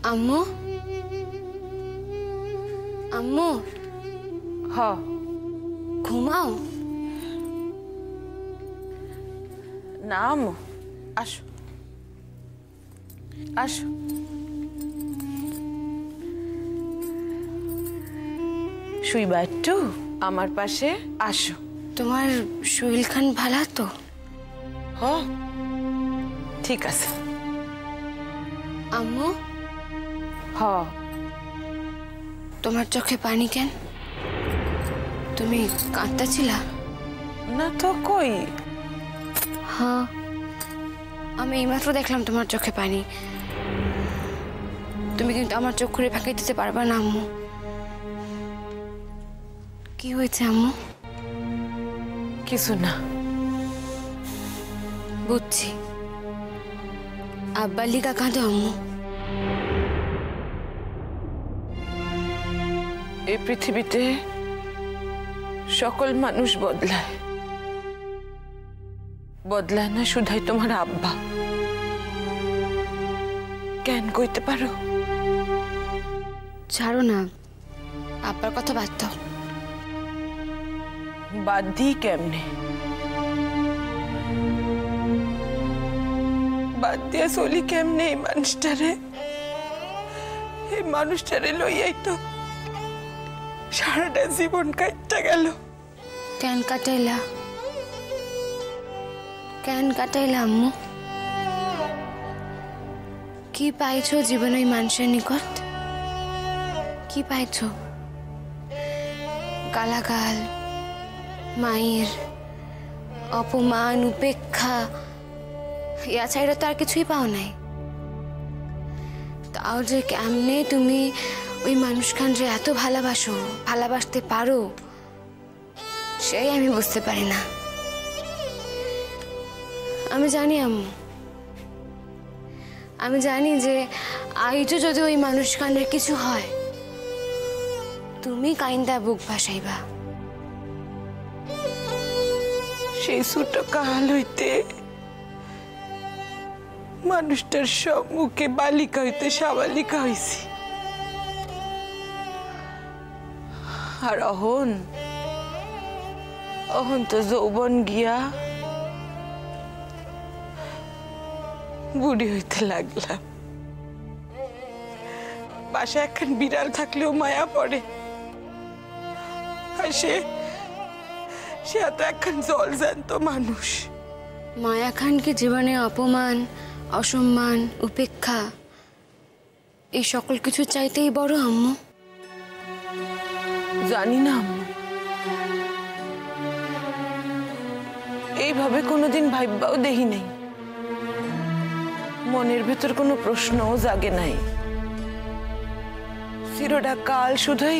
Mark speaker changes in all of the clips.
Speaker 1: আম্মু আম্মু
Speaker 2: হ
Speaker 1: ঘুমাও
Speaker 2: না আম্মু আসো আসো শুইবা একটু আমার পাশে আসো
Speaker 1: তোমার শরীর খান ভালো তো
Speaker 2: হ ঠিক আছে
Speaker 1: আম্মু
Speaker 2: হ
Speaker 1: তোমার চোখে পানি কেন তুমি কাঁদতেছিলা
Speaker 2: না তো কই
Speaker 1: হ্যাঁ আমি এইমাত্র দেখলাম তোমার চোখে পানি তুমি কিন্তু আমার চোখ খুঁড়ে ফাঁকি দিতে পারবা না আম্মু কি হয়েছে আম্মু
Speaker 2: কিছু না
Speaker 1: বুঝছি আব্বার লিগা কাঁদো আম্মু
Speaker 2: এই পৃথিবীতে সকল মানুষ বদলায় বদলায় না শুধাই তোমার আব্বা কেন কইতে পারো
Speaker 1: ছাড়ো না আব্বার কথা বাদ দাও
Speaker 2: বাদ দিই কেমনে বাদ দিয়া চলি কেমনে এই মানুষটারে লইয়াই তো সারাটা জীবন কাটতে গেল
Speaker 1: কেন কাটাইলা আম্মু কি পাইছো জীবন ওই মানুষের নিকট কি পাইছো গালাগাল মায়ের অপমান উপেক্ষা ইয়া ছাড়া তো আর কিছুই পাও নাই তাও যে কেমনে তুমি ওই মানুষখানরে এত ভালোবাসতে পারো সেই আমি বুঝতে পারি না আমি জানি আম্মু আমি জানি যে আইজও যদি ওই মানুষখানের কিছু হয় তুমি কাইন্দা বুক ভাসাইবা
Speaker 2: সেই ছোট কাল হইতে মানুষটার সম্মুখে বালিকা হইতে সাবালিকা হইছি আর অহন তো যৌবন গিয়া বুড়ি হইতে লাগলাম বাসায় এখন বিড়াল থাকলেও মায়া পড়ে আর সে তো এখন জল জ্যান্ত মানুষ
Speaker 1: মায়া খানকে জীবনে অপমান অসম্মান উপেক্ষা এই সকল কিছু চাইতেই বড় আম্মু
Speaker 2: জানি না আম্মু এইভাবে কোনোদিন ভাববাও দেখি নাই মনের ভেতর কোনো প্রশ্নও জাগে নাই চিরটা কাল শুধুই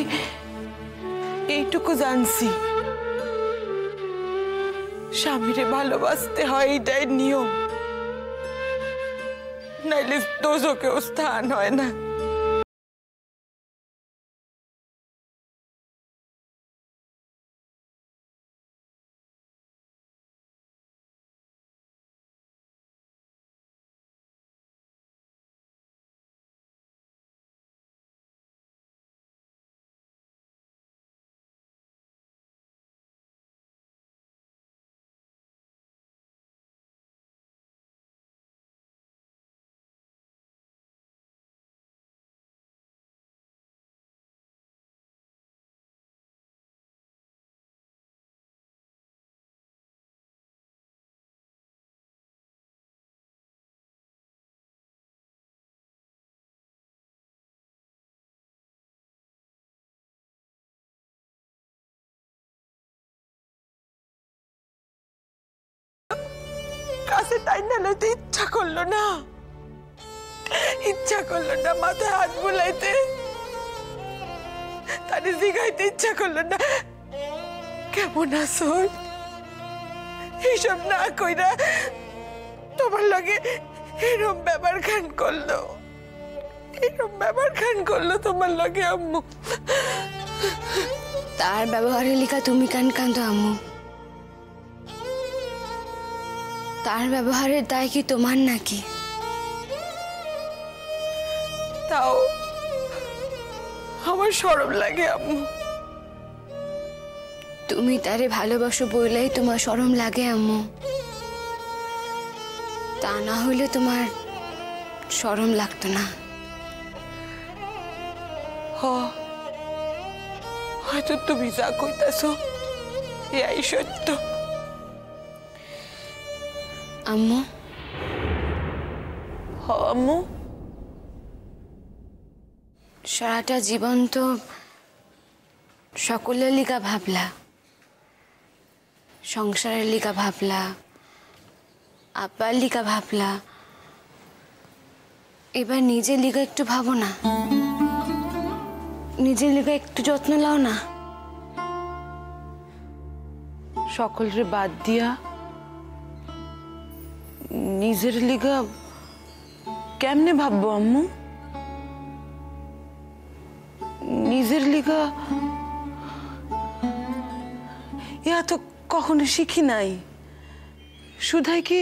Speaker 2: এইটুকু জানছি স্বামীরে ভালোবাসতে হয় এটাই নিয়ম নাইলে দোজকেও স্থান হয় না কাছে টাইনা লইতে ইচ্ছা করলো না মাথায় হাত বুলাইতে তারে জিগাইতে ইচ্ছা করলো না কেমন আছো এইসব না কইরা তোমার লগে এরম ব্যবহার খান করলো তোমার লগে আম্মু
Speaker 1: তার ব্যবহারের লিখা তুমি কান্দো আম্মু তার ব্যবহারের দায় কি তোমার নাকি
Speaker 2: তাও আমার শরম লাগে আম্মু।
Speaker 1: তুমি তারে ভালোবাসো বইলেই তোমার শরম লাগে আম্মু, তা না হইলে তোমার শরম লাগতো না।
Speaker 2: হয়তো তুমি যা কইতাছো এই সত্য।
Speaker 1: আম্মু,
Speaker 2: আম্মু,
Speaker 1: সারাটা জীবন তো সকলের লিগা ভাবলা, সংসারের লিগা ভাবলা, আব্বার লিগা ভাবলা, এবার নিজের লিগা একটু ভাবো না, নিজের লিগা একটু যত্ন লাও না।
Speaker 2: সকলরে বাদ দিয়া নিজের লিগা কেমনে ভাববো আম্মু? নিজের লিগা ইয়া তো কখনো শিখি নাই। শুধাই কি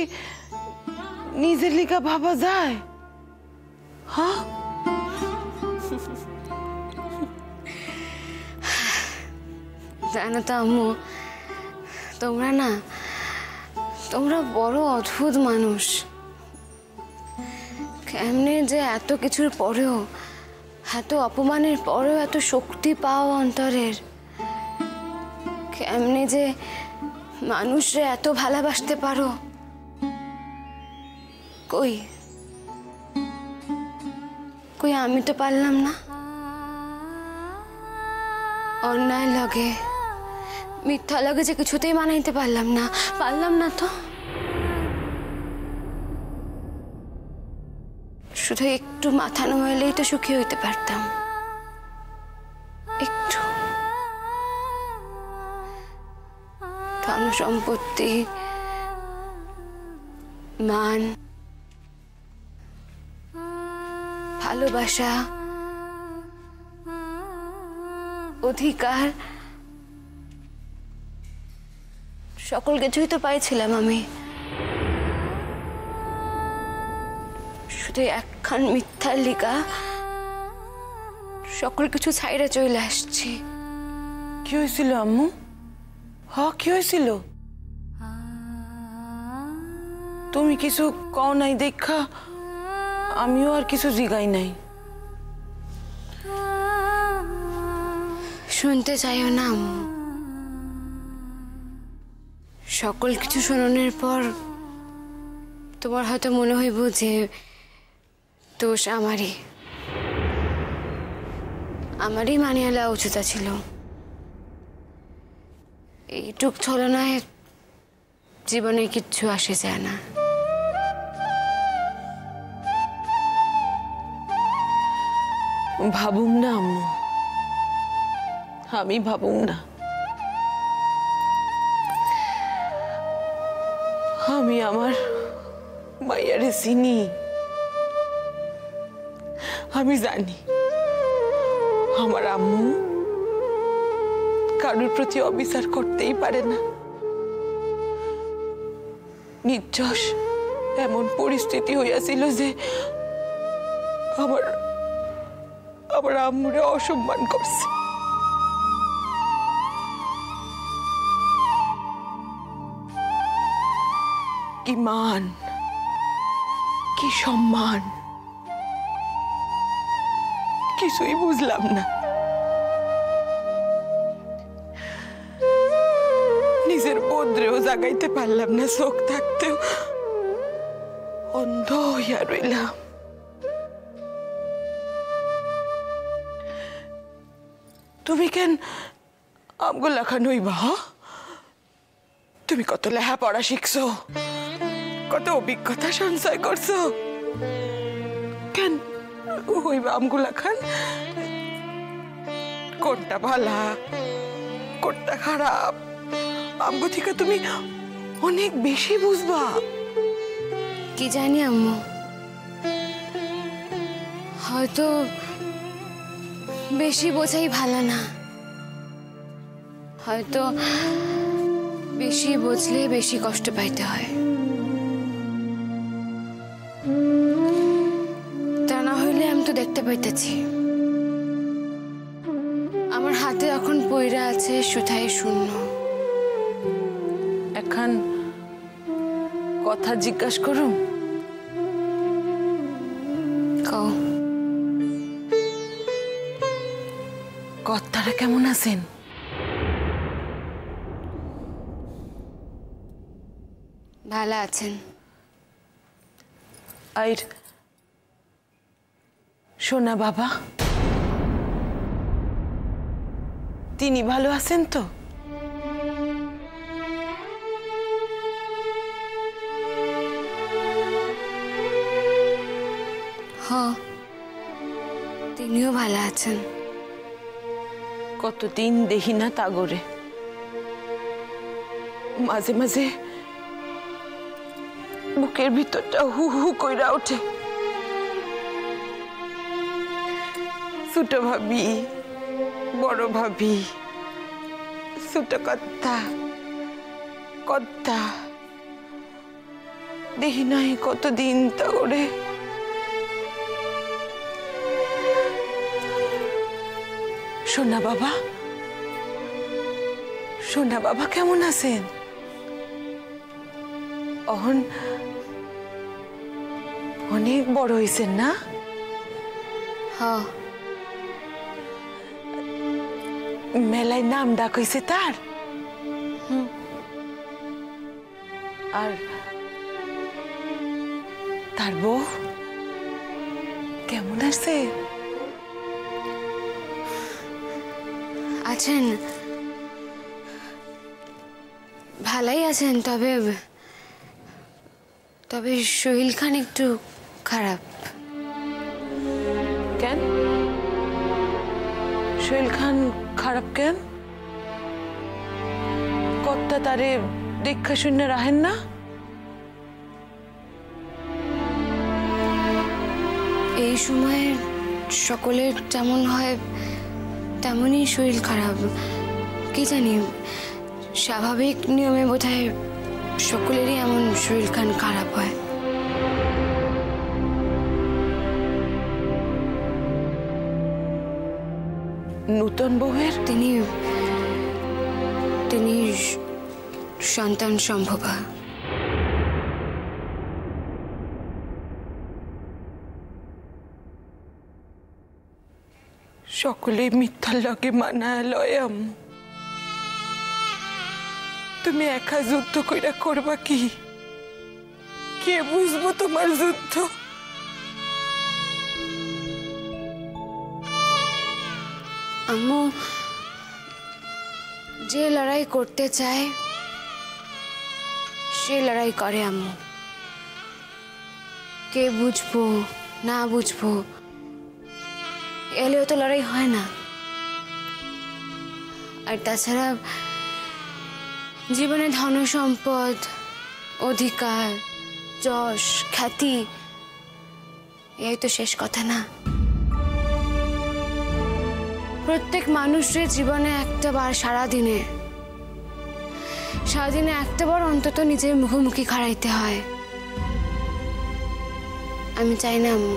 Speaker 2: নিজের লিগা ভাবা যায়? হ্যাঁ,
Speaker 1: জানো তো আম্মু, তোমরা বড় অদ্ভুত মানুষ। কেমনে যে এত কিছুর পরেও, এত অপমানের পরেও এত শক্তি পাও অন্তরের, কেমনে যে মানুষরে এত ভালোবাসতে পারো। কই কই আমি তো পারলাম না। অন্যায় লগে, মিথ্যা লগে যে কিছুতেই মানাইতে পারলাম না তো। শুধু একটু মাথা নোয়াইলেই তো সুখী হইতে পারতাম, একটু। ধন সম্পত্তি, মান, ভালোবাসা, অধিকার, সকল কিছুই তো পাইছিলাম আমি। শুধু একখান মিথ্যার লিগা সকল কিছু ছাইরা চলে আসছি।
Speaker 2: কি হয়েছিল আম্মু? কি হয়েছিল? তুমি কিছু কও নাই দেখা আমিও আর কিছু জিগাই নাই।
Speaker 1: শুনতে চাইও না আম্মু। সকল কিছু শোনানোর পর তোমার হয়তো মনে হইব যে দোষ আমারই মানিয়ে নেওয়া উচিত ছিল। এইটুক ছলনায় জীবনে কিচ্ছু আসে যায় না।
Speaker 2: ভাবুম না আম্মু, আমি ভাবুম না। আমি আমার মাইয়ারে চিনি, আমি জানি আমার আম্মু কারোর প্রতি অবিচার করতেই পারে না। নির্যশ এমন পরিস্থিতি হইয়াছিল যে আমার আম্মুরে অসম্মান করছে। কি মান, কি সম্মান, কিছুই বুঝলাম না। নিজের বদ্রেও জাগাইতে পারলাম না, চোখ থাকতেও অন্ধ হইয়া রইলাম। তুমি কেন আমগো লেখা নইবা? তুমি কত লেখাপড়া শিখছো, কত অভিজ্ঞতা সঞ্চয় করছো, কেন হইবা আমগো লেখান? কোনটা ভালা, কোনটা খারাপ আমগো থেকে তুমি অনেক বেশি বুঝবা।
Speaker 1: কি জানি আম্মু, হয়তো বেশি বোঝাই ভালো না। হয়তো বেশি বুঝলে বেশি কষ্ট পাইতে হয়। তা না হইলে আমি তো দেখতে পাইতেছি। আমার হাতে এখন পইরা আছে সুথাই শূন্য।
Speaker 2: এখন কথা জিজ্ঞাসা করুম?
Speaker 1: কও।
Speaker 2: কর্তারা কেমন আছেন?
Speaker 1: ভালো আছেন।
Speaker 2: আর সোনা বাবা, তিনি ভালো আছেন তো?
Speaker 1: হ্যাঁ, তিনিও ভালো আছেন।
Speaker 2: কতদিন দেখি না তাগরে। মাঝে মাঝে বুকের ভিতরটা হু হু কইরা ওঠে। ছোট ভাবি, বড় ভাবি, ছোট কর্তা, কর্তা দেখি নাই কতদিন তাগরে। সোনা বাবা, সোনা বাবা কেমন আছেন? অহন অনেক বড় হয়েছেন না?
Speaker 1: হ্যাঁ,
Speaker 2: মেলায় নাম ডাক হয়েছে তার? আর তার বউ কেমন আছে?
Speaker 1: আছেন, ভালাই আছেন। তবে তবে সোহেল খান একটু খারাপ।
Speaker 2: কেন সোহেল খান খারাপ কেন? কর্তা তারে দেখা শূন্য রাহেন না?
Speaker 1: এই সময়ে সকলের যেমন হয় তেমনই শরীর খারাপ। কি জানি, স্বাভাবিক নিয়মে বোধহয় সকলেরই এমন শরীর খান খারাপ হয়।
Speaker 2: নূতন বউয়ের
Speaker 1: তিনি সন্তান সম্ভবা।
Speaker 2: সকলে মিথ্যার লগে মানায় লয়াম। তুমি একা যুদ্ধ কইরা করবা কি? কে বুঝবো তোমার যুদ্ধ?
Speaker 1: আম্মু যে লড়াই করতে চায় সে লড়াই করে। আম্মু, কে বুঝবো না বুঝবো এলেও তো লড়াই হয় না। আর তাছাড়া জীবনে ধন সম্পদ, অধিকার, যশ, খ্যাতি এই তো শেষ কথা না। প্রত্যেক মানুষের জীবনে একটা বার সারাদিনে একটা বার অন্তত নিজের মুখোমুখি খাড়াইতে হয়। আমি চাই না আম্মু,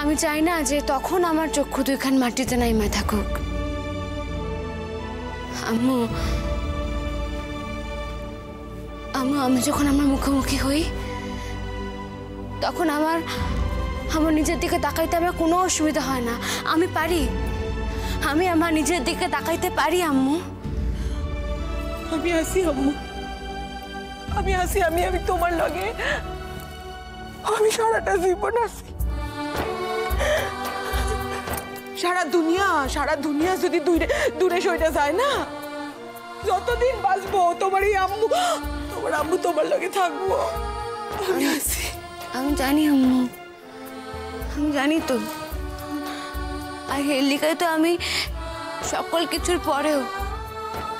Speaker 1: আমি চাই না যে তখন আমার চক্ষু দুইখান মাটিতে নাইমা থাকুক। আম্মু, আমি যখন আমার মুখোমুখি হই তখন আমার নিজের দিকে তাকাইতে আমার কোনো অসুবিধা হয় না। আমি পারি, আমি আমার নিজের দিকে তাকাইতে পারি। আম্মু,
Speaker 2: আমি আসি আম্মু, আমি আসি। আমি তোমার লগে আমি সারাটা জীবন আছি। সারা দুনিয়া যদি দূরে সইটা যায় না, যতদিন বাঁচবো তোমার আম্মু তোমার লগে থাকবো। আমি আসি।
Speaker 1: আমি জানি আম্মু, আমি জানি তো। আর হেলিকায় তো আমি সকল কিছুর পরেও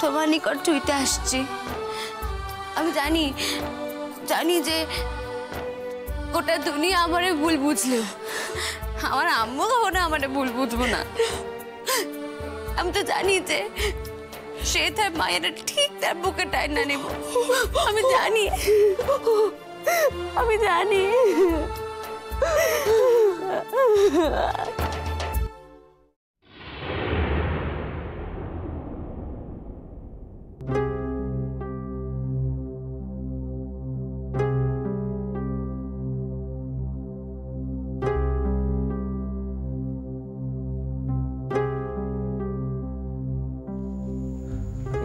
Speaker 1: তোমার নিকট ছুঁইতে আসছি। আমি জানি যে গোটা দুনিয়া আমারে ভুল বুঝলেও আমার আম্মু কখনো আমারে ভুল বুঝবো না। আমি তো জানি যে সে তার মায়ের ঠিক তার বুকে টাইনা নেব। আমি জানি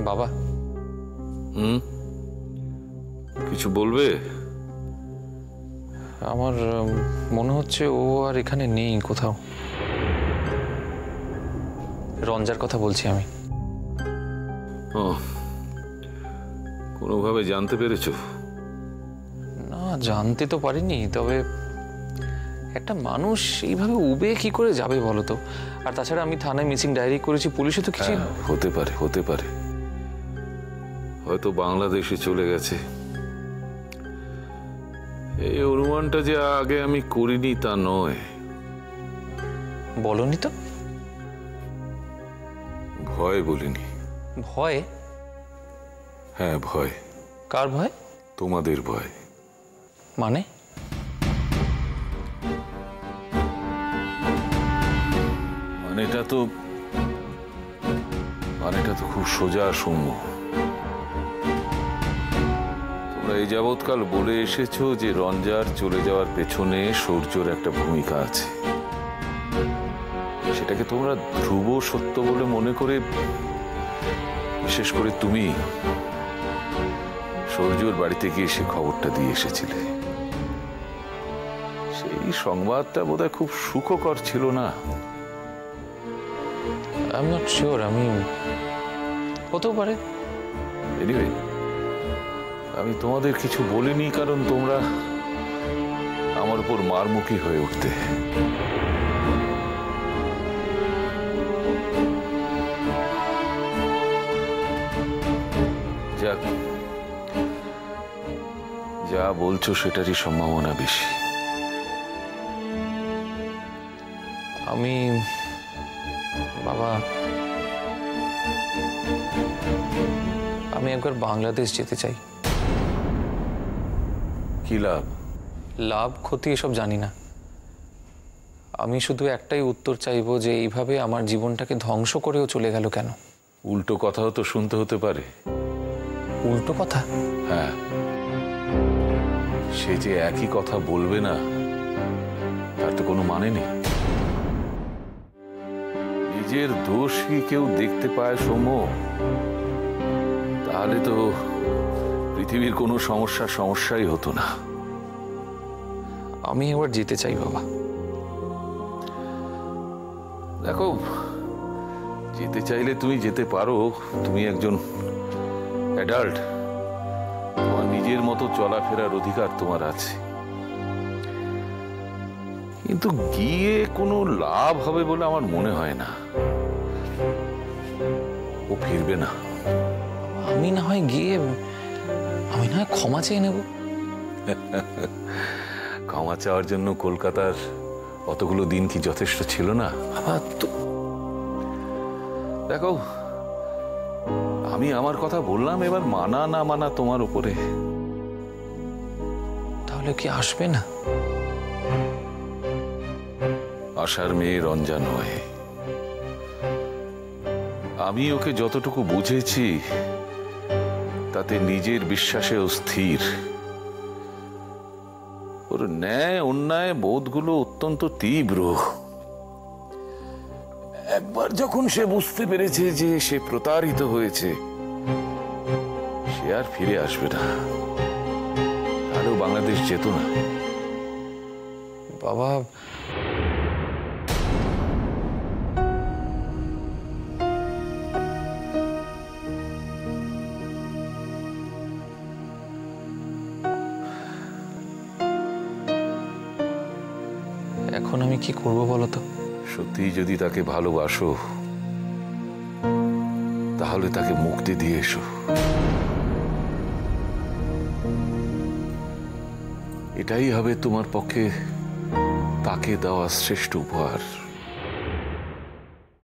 Speaker 3: বাবা,
Speaker 4: কিছু বলবে?
Speaker 3: আমার মনে হচ্ছে ও আর এখানে নেই কোথাও। রঞ্জার কথা বলছি আমি।
Speaker 4: ও, কোনোভাবে জানতে পেরেছো?
Speaker 3: না, জানতে তো পারিনি, তবে একটা মানুষ এইভাবে উবে কি করে যাবে বলো তো? আর তাছাড়া আমি থানায় মিসিং ডায়েরি করেছি, পুলিশে তো কিছু।
Speaker 4: হতে পারে, হতে পারে, হয়তো বাংলাদেশে চলে গেছে। এই অনুমানটা যে আগে আমি করিনি তা নয়।
Speaker 3: বলনি তো?
Speaker 4: ভয় বলিনি।
Speaker 3: ভয়?
Speaker 4: হ্যাঁ, ভয়।
Speaker 3: কার ভয়?
Speaker 4: তোমাদের ভয়।
Speaker 3: মানে?
Speaker 4: মানেটা তো খুব সোজা সৌম্য। তোমরা এই যাবৎকাল বলে এসেছো যে রঞ্জার চলে যাওয়ার পেছনে সূর্যর একটা ভূমিকা আছে। সেটাকে তোমরা ধ্রুব সত্য বলে মনে করে, বিশেষ করে তুমি সূর্যর বাড়িতে গিয়ে সে খবরটা দিয়ে এসেছিলে। সেই সংবাদটা বোধহয় খুব সুখকর ছিল না।
Speaker 3: আই এম নট শিওর, আমি হতেও পারে।
Speaker 4: এনিওয়ে, আমি তোমাদের কিছু বলিনি কারণ তোমরা আমার উপর মারমুখী হয়ে উঠতে। যাক, যা বলছো সেটারই সম্ভাবনা বেশি।
Speaker 3: আমি বাবা, আমি একবার বাংলাদেশ যেতে চাই।
Speaker 4: কি লাভ?
Speaker 3: লাভ ক্ষতি এসব জানি না, আমি শুধু একটাই উত্তর চাইবো যে এইভাবে আমার জীবনটাকে ধ্বংস করেও চলে গেল কেন?
Speaker 4: উল্টো কথাও তো শুনতে হতে পারে।
Speaker 3: উল্টো কথা?
Speaker 4: হ্যাঁ, সে যে একই কথা বলবে না তার তো কোনো মানে নেই। নিজের দোষ কি কেউ দেখতে পায় সৌম্য? তাহলে তো পৃথিবীর কোনো সমস্যাই হতো না।
Speaker 3: আমি একবার যেতে চাই বাবা।
Speaker 4: দেখো, যেতে চাইলে তুমি যেতে পারো। তুমি একজন অ্যাডাল্ট, তোমার নিজের মতো চলাফেরার অধিকার তোমার আছে। কিন্তু গিয়ে কোনো লাভ হবে বলে আমার মনে হয় না। ও ফিরবে না।
Speaker 3: আমি না হয় গিয়ে ক্ষমা চেয়ে নেব।
Speaker 4: ক্ষমা চাওয়ার জন্য কলকাতার অতগুলো দিন কি যথেষ্ট ছিল না? দেখো, আমি আমার কথা বললাম, এবার মানা না মানা তোমার উপরে।
Speaker 3: তাহলে কি আসবে না?
Speaker 4: আশার মেয়ে রঞ্জা নয়। আমি ওকে যতটুকু বুঝেছি তাতে নিজের বিশ্বাসেও স্থির। ওর ন্যায় অন্যায় বোধগুলো অত্যন্ত তীব্র। একবার যখন সে বুঝতে পেরেছে যে সে প্রতারিত হয়েছে, সে আর ফিরে আসবে না। তাহলেও বাংলাদেশ যেত না।
Speaker 3: বাবা, এখন আমি কি করব বলো তো?
Speaker 4: সত্যি যদি তাকে ভালোবাসো তাহলে তাকে মুক্তি দিয়ে এসো। এটাই হবে তোমার পক্ষে তাকে দেওয়া শ্রেষ্ঠ উপহার।